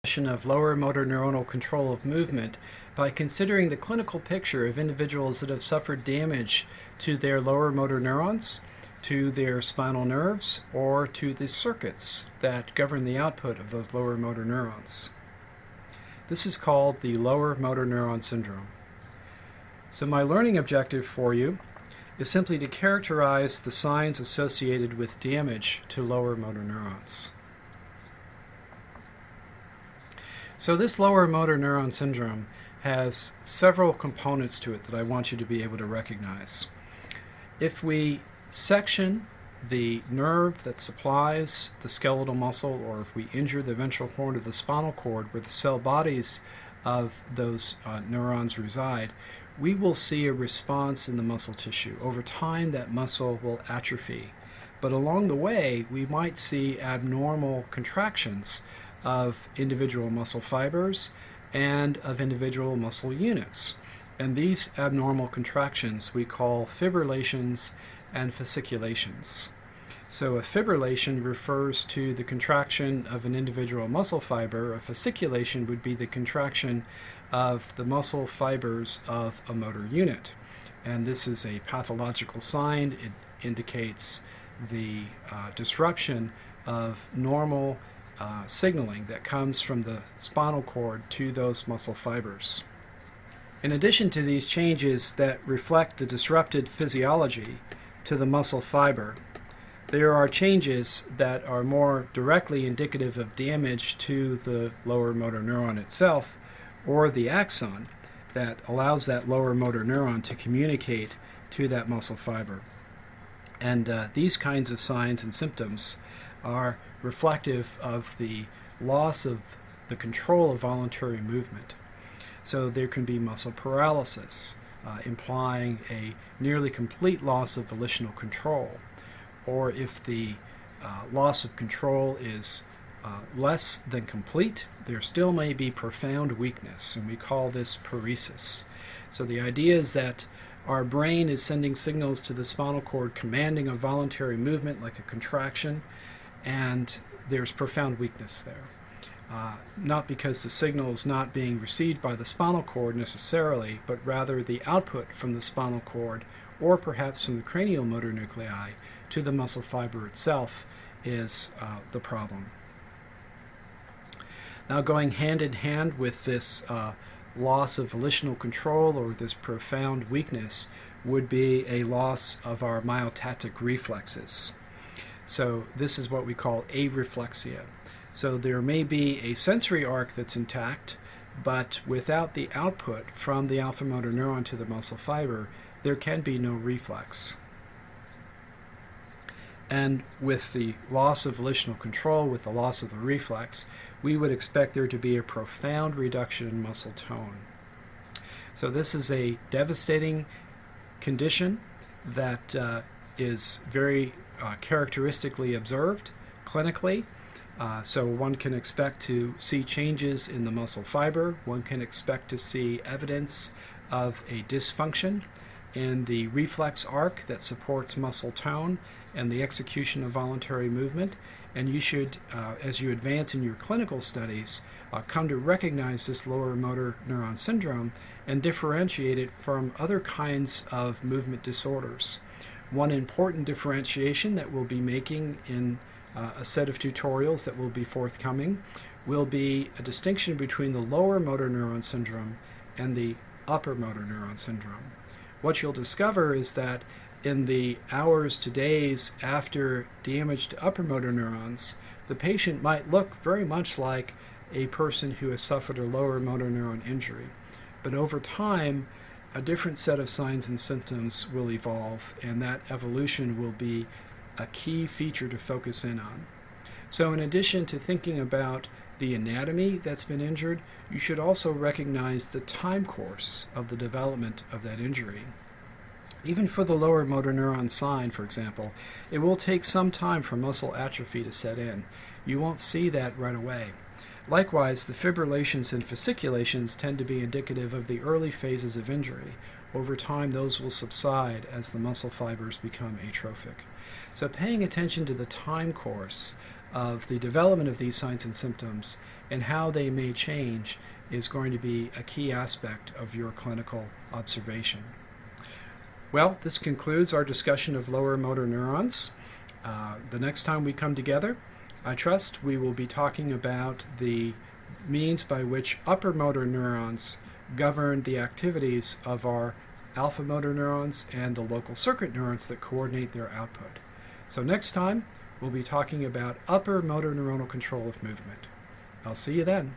of lower motor neuronal control of movement by considering the clinical picture of individuals that have suffered damage to their lower motor neurons, to their spinal nerves, or to the circuits that govern the output of those lower motor neurons. This is called the lower motor neuron syndrome. So my learning objective for you is simply to characterize the signs associated with damage to lower motor neurons. So this lower motor neuron syndrome has several components to it that I want you to be able to recognize. If we section the nerve that supplies the skeletal muscle, or if we injure the ventral horn of the spinal cord where the cell bodies of those neurons reside, we will see a response in the muscle tissue. Over time, that muscle will atrophy. But along the way, we might see abnormal contractions of individual muscle fibers and of individual muscle units. And these abnormal contractions we call fibrillations and fasciculations. So a fibrillation refers to the contraction of an individual muscle fiber. A fasciculation would be the contraction of the muscle fibers of a motor unit. And this is a pathological sign. It indicates the disruption of normal signaling that comes from the spinal cord to those muscle fibers. In addition to these changes that reflect the disrupted physiology to the muscle fiber, there are changes that are more directly indicative of damage to the lower motor neuron itself, or the axon that allows that lower motor neuron to communicate to that muscle fiber. And these kinds of signs and symptoms are reflective of the loss of the control of voluntary movement. So there can be muscle paralysis, implying a nearly complete loss of volitional control. Or if the loss of control is less than complete, there still may be profound weakness, and we call this paresis. So the idea is that our brain is sending signals to the spinal cord commanding a voluntary movement like a contraction, and there's profound weakness there. Not because the signal is not being received by the spinal cord necessarily, but rather the output from the spinal cord, or perhaps from the cranial motor nuclei, to the muscle fiber itself is the problem. Now, going hand in hand with this loss of volitional control or this profound weakness would be a loss of our myotatic reflexes. So this is what we call areflexia. So there may be a sensory arc that's intact, but without the output from the alpha motor neuron to the muscle fiber, there can be no reflex. And with the loss of volitional control, with the loss of the reflex, we would expect there to be a profound reduction in muscle tone. So this is a devastating condition that is very characteristically observed clinically. So one can expect to see changes in the muscle fiber. One can expect to see evidence of a dysfunction in the reflex arc that supports muscle tone and the execution of voluntary movement. And you should, as you advance in your clinical studies, come to recognize this lower motor neuron syndrome and differentiate it from other kinds of movement disorders. One important differentiation that we'll be making in a set of tutorials that will be forthcoming will be a distinction between the lower motor neuron syndrome and the upper motor neuron syndrome. What you'll discover is that in the hours to days after damage to upper motor neurons, the patient might look very much like a person who has suffered a lower motor neuron injury. But over time, a different set of signs and symptoms will evolve, and that evolution will be a key feature to focus in on. So in addition to thinking about the anatomy that's been injured, you should also recognize the time course of the development of that injury. Even for the lower motor neuron sign, for example, it will take some time for muscle atrophy to set in. You won't see that right away. Likewise, the fibrillations and fasciculations tend to be indicative of the early phases of injury. Over time, those will subside as the muscle fibers become atrophic. So paying attention to the time course of the development of these signs and symptoms and how they may change is going to be a key aspect of your clinical observation. Well, this concludes our discussion of lower motor neurons. The next time we come together, I trust we will be talking about the means by which upper motor neurons govern the activities of our alpha motor neurons and the local circuit neurons that coordinate their output. So next time, we'll be talking about upper motor neuronal control of movement. I'll see you then.